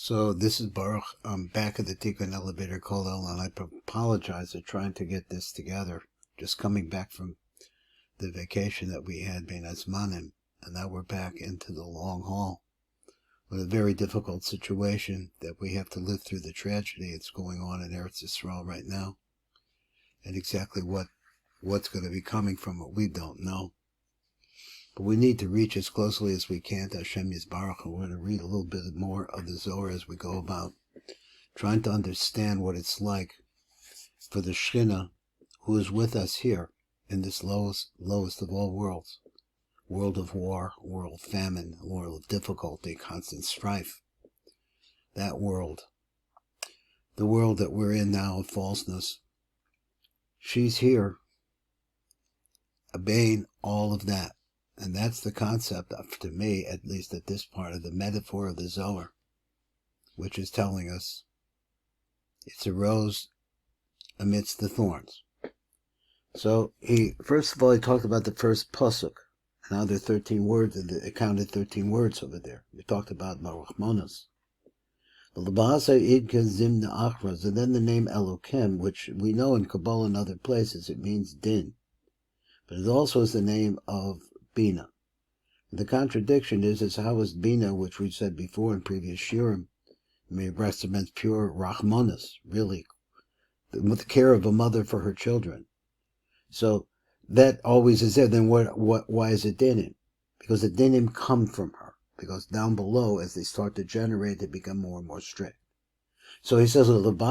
So this is Baruch. I'm back at the Tikkun Elevator Kollel, and I apologize for trying to get this together. Just coming back from the vacation that we had being Azmanim, and now we're back into the long haul with a very difficult situation that we have to live through the tragedy that's going on in Eretz Yisrael right now, and exactly what's going to be coming from it, we don't know. But we need to reach as closely as we can to Hashem Yisbarach, and we're going to read a little bit more of the Zohar as we go about, trying to understand what it's like for the Shekhinah who is with us here in this lowest of all worlds. World of war, world of famine, world of difficulty, constant strife. That world. The world that we're in now of falseness. She's here, obeying all of that. And that's the concept of, to me, at least at this part of the metaphor of the Zohar, which is telling us it's a rose amidst the thorns. So first of all, he talked about the first pasuk. Now there are 13 words, it counted 13 words over there. We talked about Barachmonos. And then the name Elokim, which we know in Kabbalah and other places, it means din. But it also is the name of Bina. The contradiction is how is Bina, which we said before in previous shiurim, represents pure Rachmanis, really, with the care of a mother for her children. So that always is there. Then why is it dinim? Because the dinim come from her. Because down below, as they start to generate, they become more and more strict. So he says, so then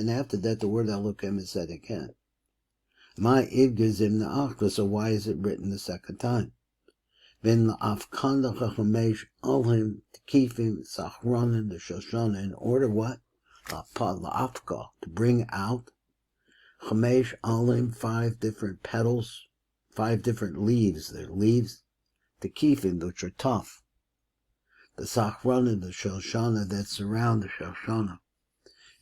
after that, the word Elokim is said again. My idgazim na'achra, so why is it written the second time? Vin la'afkanda chachamesh alhim tekifim sachronin the shoshana, in order what? La'afka, to bring out chamesh alhim, 5 different petals, 5 different leaves. They're leaves, tekifim, which are tough. The sachronin, the shoshana that surround the shoshana.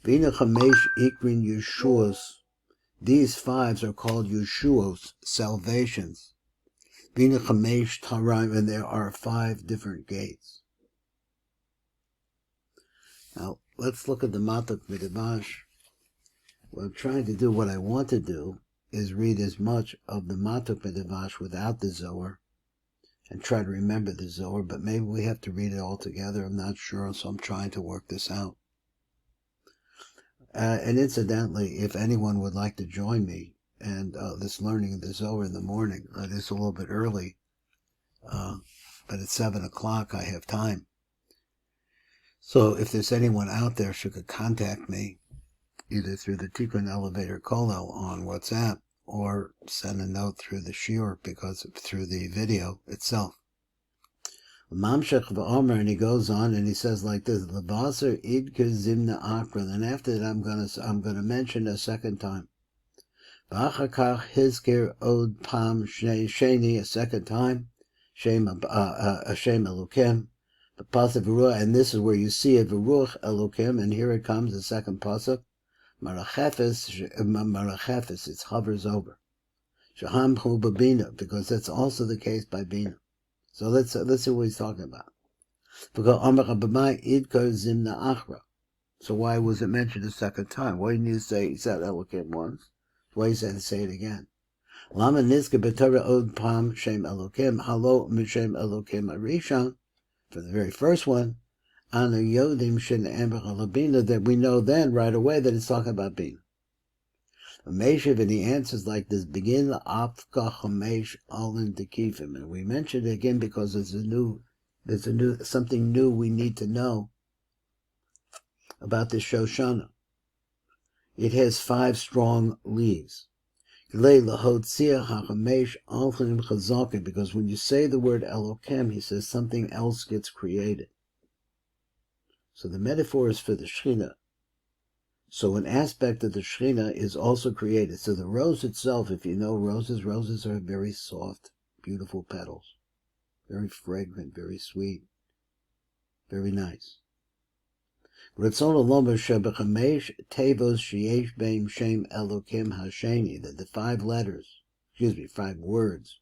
Vina chamesh ikrin yeshuas. These 5 are called Yeshuos, salvations. Bina Chamesh Taraim, and there are 5 different gates. Now, let's look at the Matok Midrash. What I'm trying to do, what I want to do, is read as much of the Matok Midrash without the Zohar, and try to remember the Zohar, but maybe we have to read it all together. I'm not sure, so I'm trying to work this out. And incidentally, if anyone would like to join me and this learning of the Zohar in the morning, it is a little bit early, but at 7 o'clock I have time. So if there's anyone out there who could contact me, either through the Tikkun Elevator Kollel on WhatsApp, or send a note through the shiur, because through the video itself. Mamshech v'omer, and he goes on and he says like this: Levaser idker zimna akra. And after that, I'm gonna mention a second time. V'achakach hizker od pam sheni, a second time. Shem Elokim. But pasuk v'ruach, and this is where you see it, v'ruach Elokim, and here it comes, the second pasuk. Marachefes, it hovers over. Shaham hu b'bina, because that's also the case by bina. So let's see what he's talking about. So why was it mentioned a second time? Why didn't you say he said Elokim once? Why he said say it again? Lama niska b'Torah od pam shem Elokim halo m'shem Elokim arishon. For the very first one, anu yodim shen amber alabina, that we know then right away that it's talking about bina. Meshiv, and he answers like this: begin the afka chamesh alin tekifim, and we mentioned it again because there's something new we need to know about this Shoshana. It has 5 strong leaves. Because when you say the word Elokim, he says something else gets created. So the metaphor is for the Shekhinah. So an aspect of the Shekhinah is also created. So the rose itself, if you know roses are very soft, beautiful petals. Very fragrant, very sweet, very nice. That the 5 letters, 5 words,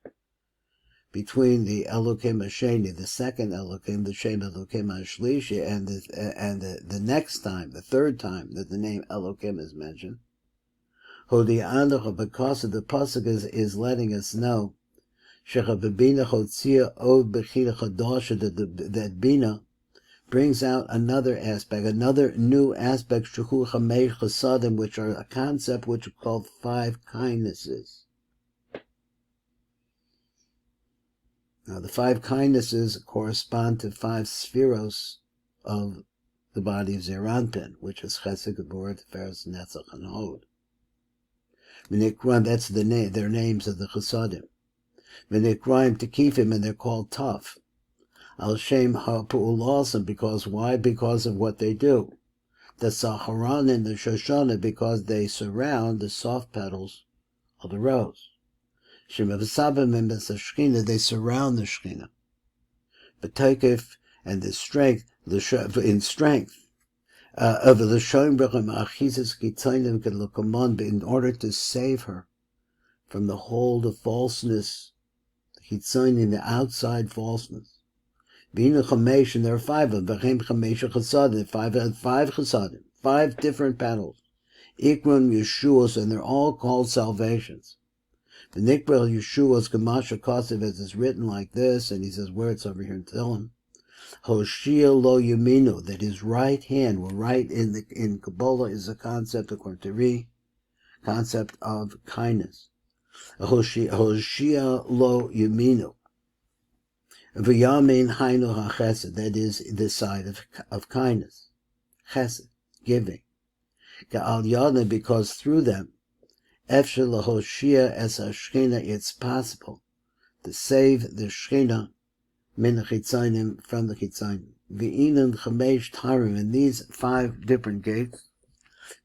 between the Elokim Hasheni, the second Elokim, the Shem Elokim Hashlishi, and the next time, the third time that the name Elokim is mentioned. Hodi Anocha, because of the pasuk is letting us know that Bina brings out another aspect, another new aspect, which are a concept which are called 5 kindnesses. Now, the 5 kindnesses correspond to 5 spheros of the body of Zeranpin, which is Chesed, Gevurah, Tiferes, Netzach, and Hod. That's the name, their names of the Chesadim. V'nikraim Tekifim, and they're called tough. Al Shem HaPu'ulasim, because why? Because of what they do. The Saharan and the Shoshana, because they surround the soft petals of the rose. Shem V'sabim and the Shechina, they surround the Shechina. V'tekif, and the strength, in strength, of the Shoimbrachim Achizis Gitainim Kelukamon, in order to save her from the hold of falseness, Chitzain, the outside falseness. Being a chamesh, and there are 5 of them. Bechem chamesh chasadim, 5 chasadim, 5 different petals. Ikram Yeshuas, and they're all called salvations. The Nikbel Yeshuas Gamasha Kosiv, as it's written like this, and he says where it's over here in Tehillim. Hoshia lo Yaminu, that his right hand, well, right in Kabbalah is a concept, according to Ri, concept of kindness. Hoshia lo Yaminu. V'yamin hainu ha'chesed, that is the side of kindness. Chesed, giving. Ka'al yadna, because through them, efshel lahoshia es ha'shchina, it's possible to save the shchina min chitzayim, from the chitzayim. V'inan chamesh tarim, and these 5 different gates.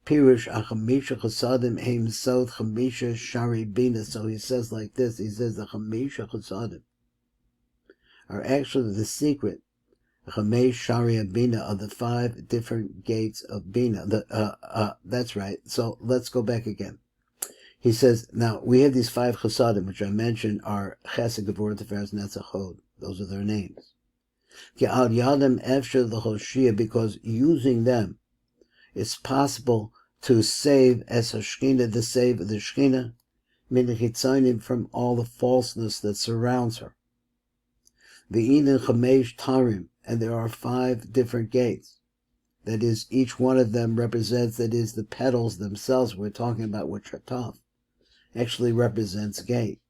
Pirush achamisha chasadim heim sod chamisha shari bina. So he says like this, he says the chamisha chasadim are actually the secret, chamesh shari bina, of the 5 different gates of bina. That's right. So let's go back again. He says, now we have these 5 chasadim, which I mentioned are Chesed, Gevurah, Tiferes, Netzach, Hod. Those are their names. Ke'al yadam efshel l'hoshia, because using them, it's possible to save es hashchina, to save the shchina, min chitzayim, from all the falseness that surrounds her. V'inin chamesh tarim, and there are 5 different gates. That is, each one of them represents, that is, the petals themselves we're talking about, which are tough, actually represents gates.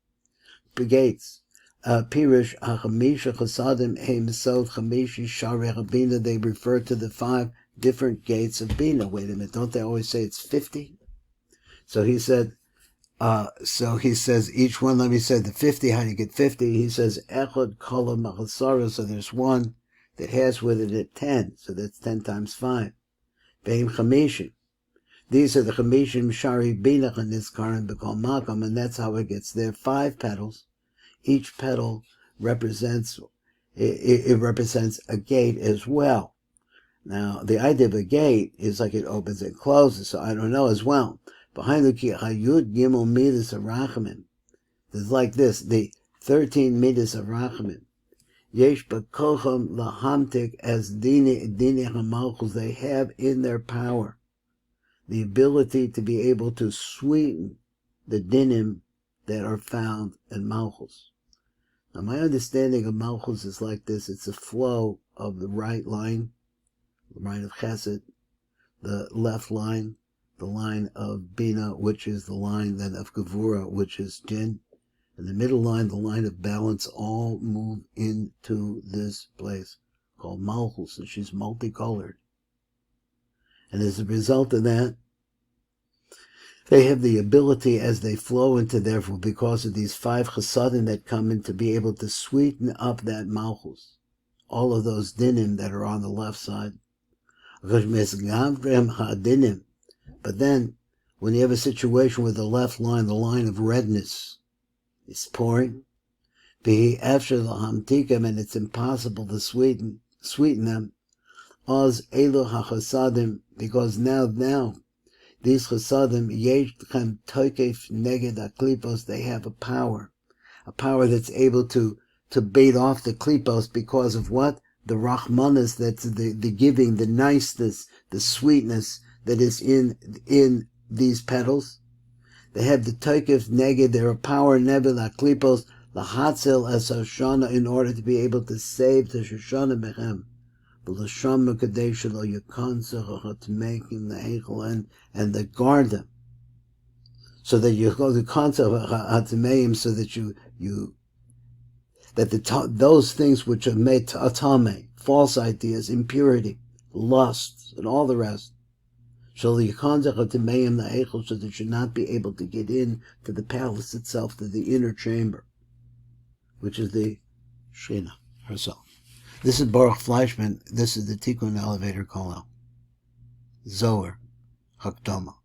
Pirush ha'chamisha chasadim heim sod chamishi shari bina, they refer to the 5 different gates of bina. Wait a minute, don't they always say it's 50? So he said, each one, let me say the 50, how do you get 50? He says, echad kala machasara, so there's one that has with it 10, so that's 10 times 5. Ve'im chamishim. These are the chamishim shari binach and nizkarim b'kol makam, and that's how it gets there. 5 petals. Each petal represents, it represents a gate as well. Now, the idea of a gate is like it opens and closes, so I don't know as well. Behind the Hayud Gimel Midas of Rachamim, there's like this, the 13 Midas of Rachamim. Yesh Bakocham Lahamtik, as Dine Hamalchus, they have in their power the ability to be able to sweeten the dinim that are found in Malchus. Now, my understanding of Malchus is like this, it's a flow of the right line, the line of Chesed, the left line, the line of Bina, which is the line then of Gevurah, which is Din, and the middle line, the line of balance, all move into this place called Malchus, and she's multicolored. And as a result of that, they have the ability, as they flow into, therefore, because of these 5 chasadim that come in, to be able to sweeten up that Malchus, all of those dinim that are on the left side. But then, when you have a situation with the left line, the line of redness is pouring, and it's impossible to sweeten them, oz elu hachasadim, because now these chasadim yechem toikef neged aklipos, they have a power that's able to to bait off the klipos because of what? The rachmanas, that's the giving, the niceness, the sweetness that is in these petals. They have the toikif neged, they're a power nevel klipos, lahatzel as Shoshana, in order to be able to save the Shoshana bechem. To make him the heichel and the guard them, so that you go to concept so that you that those things which are made atame, false ideas, impurity, lusts, and all the rest, so that you should not be able to get in to the palace itself, to the inner chamber, which is the Shekhinah herself. This is Baruch Fleischman. This is the Tikkun Elevator Kollel. Zohar Hakdama.